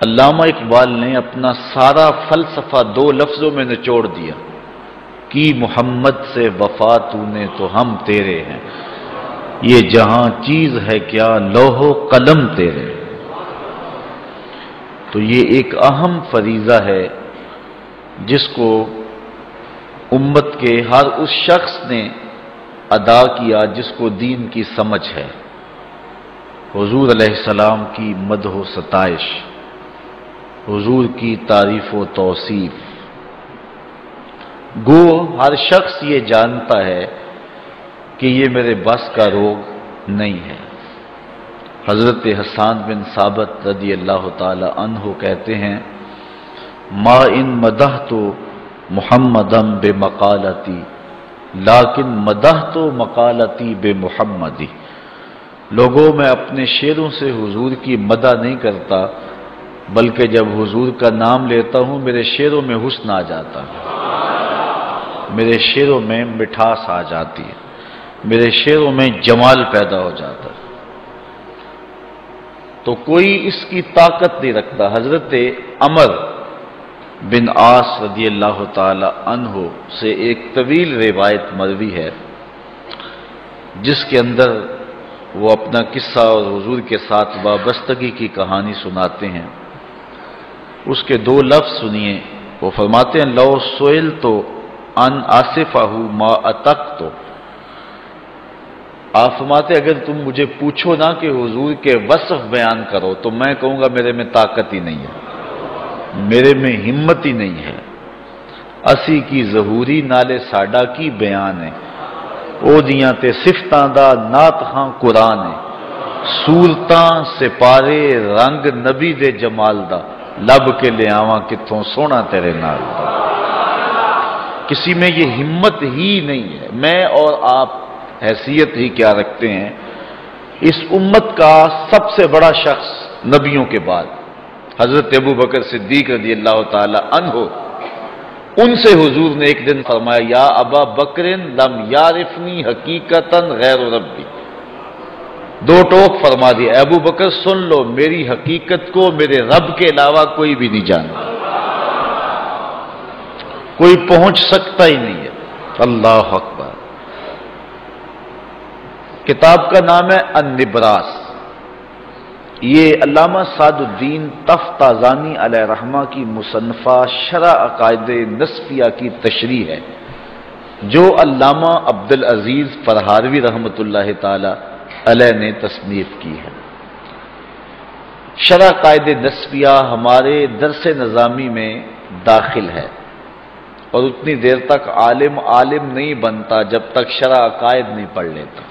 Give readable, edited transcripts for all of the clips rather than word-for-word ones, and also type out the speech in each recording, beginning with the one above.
علامہ اقبال نے اپنا سارا فلسفہ دو لفظوں میں نچوڑ دیا کہ محمد سے وفا تو نے تو ہم تیرے ہیں، یہ جہاں چیز ہے کیا لوح و قلم تیرے۔ تو یہ ایک اہم فریضہ ہے جس کو امت کے ہر اس شخص نے ادا کیا جس کو دین کی سمجھ ہے، حضور علیہ السلام کی مدح و ستائش، حضور کی تعریف و توصیف۔ گو ہر شخص یہ جانتا ہے کہ یہ میرے بس کا روگ نہیں ہے۔ حضرت حسان بن ثابت رضی اللہ تعالی عنہ کہتے ہیں، ما ان مدحت محمدم بے مقالتی لیکن مدحت مقالتی بے محمدی۔ لوگوں میں اپنے شعروں سے حضور کی مدح نہیں کرتا، بلکہ جب حضور کا نام لیتا ہوں میرے شعروں میں حسن آ جاتا ہے، میرے شعروں میں مٹھاس آ جاتی ہے، میرے شعروں میں جمال پیدا ہو جاتا ہے۔ تو کوئی اس کی طاقت نہیں رکھتا۔ حضرت عمر بن عاص رضی اللہ تعالی عنہ سے ایک طویل روایت مروی ہے جس کے اندر وہ اپنا قصہ اور حضور کے ساتھ وابستگی کی کہانی سناتے ہیں۔ اس کے دو لفظ سنیے، وہ فرماتے ہیں لو سئل تو ان آصفہ ما اتقت، آپ فرماتے اگر تم مجھے پوچھو نا کہ حضور کے وصف بیان کرو تو میں کہوں گا میرے میں طاقت ہی نہیں ہے، میرے میں ہمت ہی نہیں ہے۔ اسی کی ظہوری نالے ساڈا کی بیان ہے، او دیاں تے صفتاں دا نات ہاں قرآن ہے، صورتاں سپارے رنگ نبی دے جمال دا، لب کے لے آواں کتھوں سونا تیرے نال دا۔ کسی میں یہ ہمت ہی نہیں ہے۔ میں اور آپ حیثیت ہی کیا رکھتے ہیں؟ اس امت کا سب سے بڑا شخص نبیوں کے بعد حضرت ابو بکر صدیق رضی اللہ تعالی عنہ، ان سے حضور نے ایک دن فرمایا یا ابا بکر لم یعرفنی حقیقتا غیر ربی، دو ٹوک فرما دی، ابو بکر سن لو میری حقیقت کو میرے رب کے علاوہ کوئی بھی نہیں جانتا، کوئی پہنچ سکتا ہی نہیں ہے۔ اللہ اکبر۔ کتاب کا نام ہے النبراس، یہ علامہ سعد الدین تفتازانی علیہ رحمہ کی مصنفہ شرح عقائد نسفیہ کی تشریح ہے جو علامہ عبدالعزیز فرہاروی رحمۃ اللہ تعالی علیہ نے تصنیف کی ہے۔ شرح عقائد نسفیہ ہمارے درس نظامی میں داخل ہے، اور اتنی دیر تک عالم نہیں بنتا جب تک شرح عقائد نہیں پڑھ لیتا۔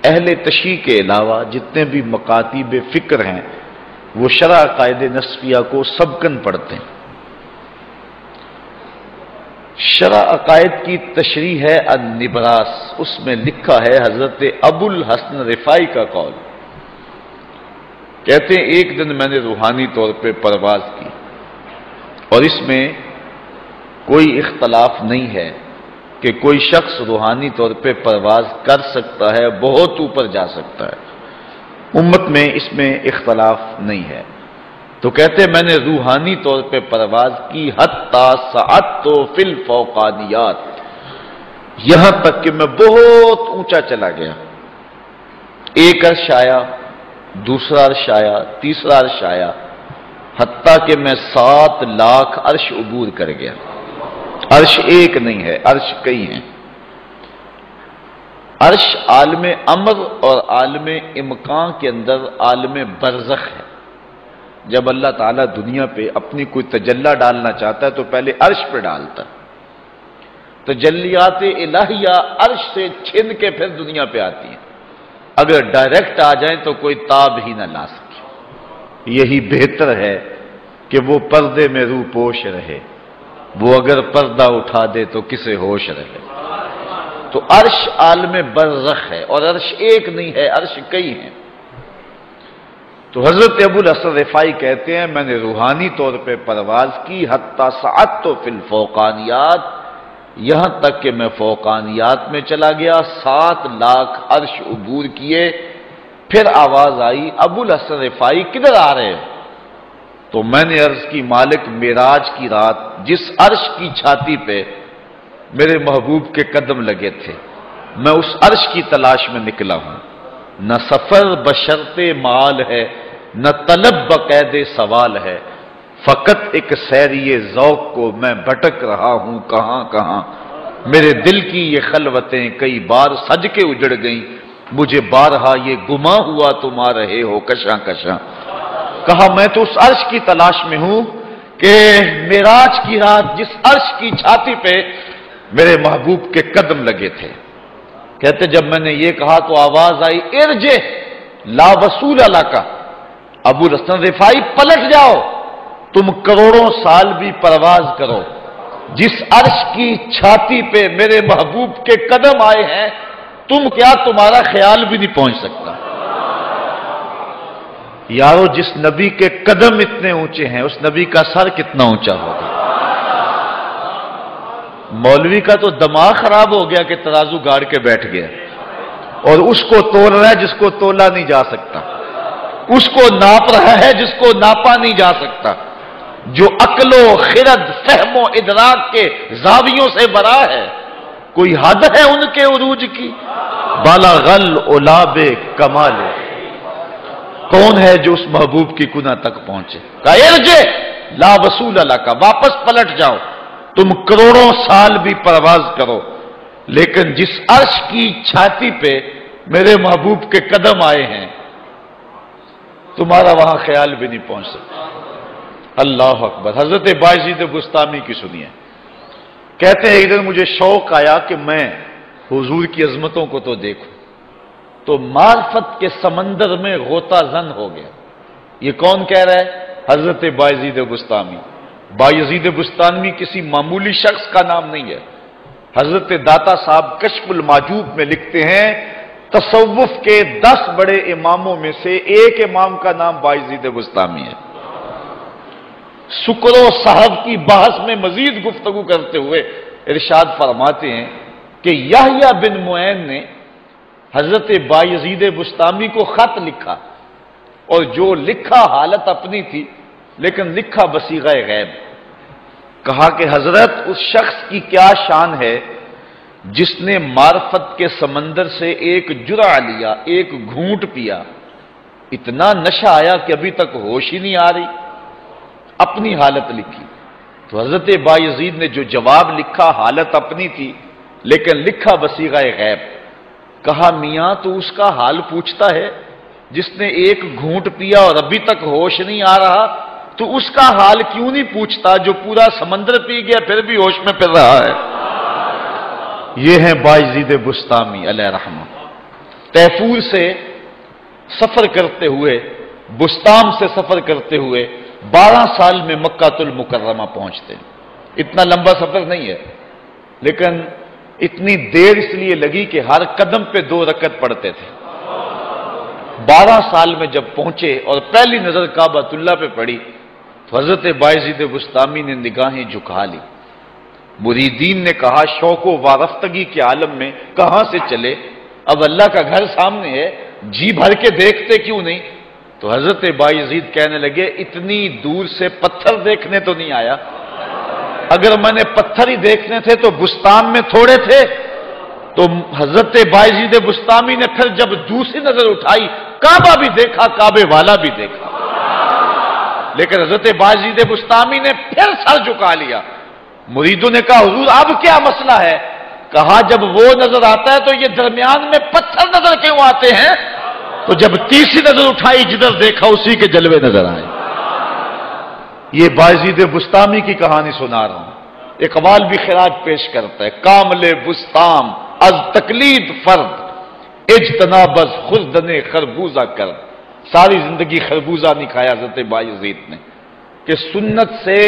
اہل تشیع کے علاوہ جتنے بھی مکاتب فکر ہیں وہ شرح عقائد نسفیہ کو سبقاً پڑھتے ہیں۔ شرح عقائد کی تشریح ہے النبراس، اس میں لکھا ہے حضرت ابو الحسن رفاعی کا قول، کہتے ہیں ایک دن میں نے روحانی طور پہ پرواز کی، اور اس میں کوئی اختلاف نہیں ہے کہ کوئی شخص روحانی طور پہ پرواز کر سکتا ہے، بہت اوپر جا سکتا ہے، امت میں اس میں اختلاف نہیں ہے۔ تو کہتے ہیں میں نے روحانی طور پہ پرواز کی حتی صعدت فی الفوقانیات، یہاں تک کہ میں بہت اونچا چلا گیا، ایک عرش آیا، دوسرا عرش آیا، تیسرا عرش آیا، حتیٰ کہ میں 7 لاکھ عرش عبور کر گیا۔ عرش ایک نہیں ہے، عرش کئی ہیں۔ عرش عالم امر اور عالم امکان کے اندر عالم برزخ ہے۔ جب اللہ تعالیٰ دنیا پہ اپنی کوئی تجلی ڈالنا چاہتا ہے تو پہلے عرش پہ ڈالتا ہے، تجلیات الہیہ عرش سے چھن کے پھر دنیا پہ آتی ہیں، اگر ڈائریکٹ آ جائیں تو کوئی تاب ہی نہ لا سکے۔ یہی بہتر ہے کہ وہ پردے میں روح پوش رہے، وہ اگر پردہ اٹھا دے تو کسے ہوش رہے۔ تو عرش عالم برزخ ہے، اور عرش ایک نہیں ہے، عرش کئی ہیں۔ تو حضرت ابو الحسن رفاعی کہتے ہیں میں نے روحانی طور پہ پرواز کی حتی صعدت فی الفوقانیات، یہاں تک کہ میں فوقانیات میں چلا گیا، 7 لاکھ عرش عبور کیے، پھر آواز آئی ابو الحسن رفاعی کدھر آ رہے ہیں؟ تو میں نے عرض کی مالک معراج کی رات جس عرش کی چھاتی پہ میرے محبوب کے قدم لگے تھے میں اس عرش کی تلاش میں نکلا ہوں، نہ سفر بشرط مال ہے نہ طلب بقید سوال ہے، فقط ایک سیری ذوق کو میں بھٹک رہا ہوں کہاں کہاں، میرے دل کی یہ خلوتیں کئی بار سج کے اجڑ گئیں، مجھے بارہا یہ گما ہوا تم آ رہے ہو کشاں کشاں۔ کہا میں تو اس عرش کی تلاش میں ہوں کہ معراج کی رات جس عرش کی چھاتی پہ میرے محبوب کے قدم لگے تھے۔ کہتے جب میں نے یہ کہا تو آواز آئی ارجع لا وصول لک، ابو الحسن رفاعی پلٹ جاؤ، تم کروڑوں سال بھی پرواز کرو، جس عرش کی چھاتی پہ میرے محبوب کے قدم آئے ہیں تم کیا تمہارا خیال بھی نہیں پہنچ سکتا۔ یارو جس نبی کے قدم اتنے اونچے ہیں اس نبی کا سر کتنا اونچا ہوگا۔ مولوی کا تو دماغ خراب ہو گیا کہ ترازو گاڑ کے بیٹھ گیا اور اس کو تول رہا ہے جس کو تولا نہیں جا سکتا، اس کو ناپ رہا ہے جس کو ناپا نہیں جا سکتا، جو عقل و خرد فہم و ادراک کے زاویوں سے برا ہے، کوئی حد ہے ان کے عروج کی، بالغ العلاب کمال، کون ہے جو اس محبوب کی کنہ تک پہنچے۔ کہا ارجع لا وصول لک، واپس پلٹ جاؤ، تم کروڑوں سال بھی پرواز کرو لیکن جس عرش کی چھاتی پہ میرے محبوب کے قدم آئے ہیں تمہارا وہاں خیال بھی نہیں پہنچ سکتا۔ اللہ اکبر۔ حضرت بایزید بسطامی کی سنیے، کہتے ہیں ادھر مجھے شوق آیا کہ میں حضور کی عظمتوں کو تو دیکھوں، تو معرفت کے سمندر میں غوطہ زن ہو گیا۔ یہ کون کہہ رہا ہے؟ حضرت بایزید بسطامی۔ بایزید بسطامی کسی معمولی شخص کا نام نہیں ہے۔ حضرت داتا صاحب کشف المعجوب میں لکھتے ہیں تصوف کے 10 بڑے اماموں میں سے ایک امام کا نام بایزید بسطامی ہے۔ سکر و صحب کی بحث میں مزید گفتگو کرتے ہوئے ارشاد فرماتے ہیں کہ یحییٰ بن معین نے حضرت بایزید بسطامی کو خط لکھا اور جو لکھا حالت اپنی تھی لیکن لکھا بصیغہ غیب۔ کہا کہ حضرت اس شخص کی کیا شان ہے جس نے معرفت کے سمندر سے ایک جرعہ لیا، ایک گھونٹ پیا، اتنا نشہ آیا کہ ابھی تک ہوش ہی نہیں آ رہی، اپنی حالت لکھی۔ تو حضرت بایزید نے جو جواب لکھا حالت اپنی تھی لیکن لکھا بصیغہ غیب۔ کہا میاں تو اس کا حال پوچھتا ہے جس نے ایک گھونٹ پیا اور ابھی تک ہوش نہیں آ رہا، تو اس کا حال کیوں نہیں پوچھتا جو پورا سمندر پی گیا پھر بھی ہوش میں پھر رہا ہے۔ یہ ہیں بایزید بسطامی علیہ رحمہ۔ تیفور سے سفر کرتے ہوئے، بسطام سے سفر کرتے ہوئے 12 سال میں مکہ المکرمہ پہنچتے ہیں۔ اتنا لمبا سفر نہیں ہے لیکن اتنی دیر اس لیے لگی کہ ہر قدم پہ 2 رکعت پڑھتے تھے۔ 12 سال میں جب پہنچے اور پہلی نظر کعبۃ اللہ پہ پڑی تو حضرت بایزید بسطامی نے نگاہیں جھکا لی۔ مریدین نے کہا شوق و وارفتگی کے عالم میں کہاں سے چلے، اب اللہ کا گھر سامنے ہے، جی بھر کے دیکھتے کیوں نہیں؟ تو حضرت بایزید کہنے لگے اتنی دور سے پتھر دیکھنے تو نہیں آیا، اگر میں نے پتھر ہی دیکھنے تھے تو بسطام میں تھوڑے تھے۔ تو حضرت بایزید بسطامی نے پھر جب دوسری نظر اٹھائی کعبہ بھی دیکھا، کعبے والا بھی دیکھا، لیکن حضرت بایزید بسطامی نے پھر سر جھکا لیا۔ مریدوں نے کہا حضور اب کیا مسئلہ ہے؟ کہا جب وہ نظر آتا ہے تو یہ درمیان میں پتھر نظر کیوں آتے ہیں؟ تو جب تیسری نظر اٹھائی جدھر دیکھا اسی کے جلوے نظر آئے۔ یہ بایزید بسطامی کی کہانی سنا رہا ہوں۔ اقبال بھی خراج پیش کرتا ہے کامل بسطام از تقلید فرد اجتناب از خوردن خربوزہ کر۔ ساری زندگی خربوزہ نہیں کھایا حضرت بایزید نے کہ سنت سے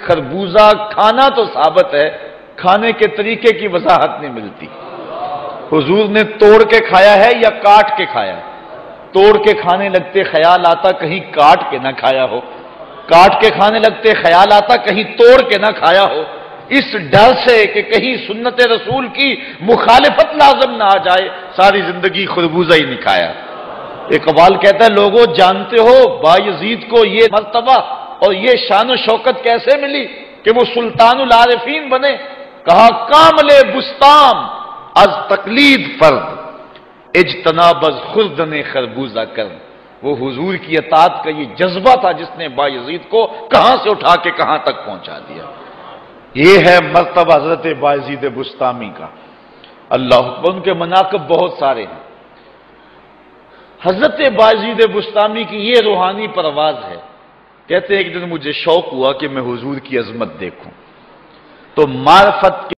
خربوزہ کھانا تو ثابت ہے، کھانے کے طریقے کی وضاحت نہیں ملتی۔ حضور نے توڑ کے کھایا ہے یا کاٹ کے کھایا ہے؟ توڑ کے کھانے لگتے خیال آتا کہیں کاٹ کے نہ کھایا ہو، کاٹ کے کھانے لگتے خیال آتا کہیں توڑ کے نہ کھایا ہو، اس ڈر سے کہ کہیں سنت رسول کی مخالفت لازم نہ آ جائے ساری زندگی خربوزہ ہی نہیں کھایا۔ اقبال کہتا ہے لوگوں جانتے ہو بایزید کو یہ مرتبہ اور یہ شان و شوکت کیسے ملی کہ وہ سلطان العارفین بنے؟ کہا کامل بستام از تقلید فرد، اجتناب از خوردن خربوزہ کر۔ وہ حضور کی اطاعت کا یہ جذبہ تھا جس نے بایزید کو کہاں سے اٹھا کے کہاں تک پہنچا دیا۔ یہ ہے مرتبہ حضرت بایزید بسطامی کا۔ اللہ اکبر، ان کے مناقب بہت سارے ہیں۔ حضرت بایزید بسطامی کی یہ روحانی پرواز ہے۔ کہتے ہیں ایک دن مجھے شوق ہوا کہ میں حضور کی عظمت دیکھوں، تو معرفت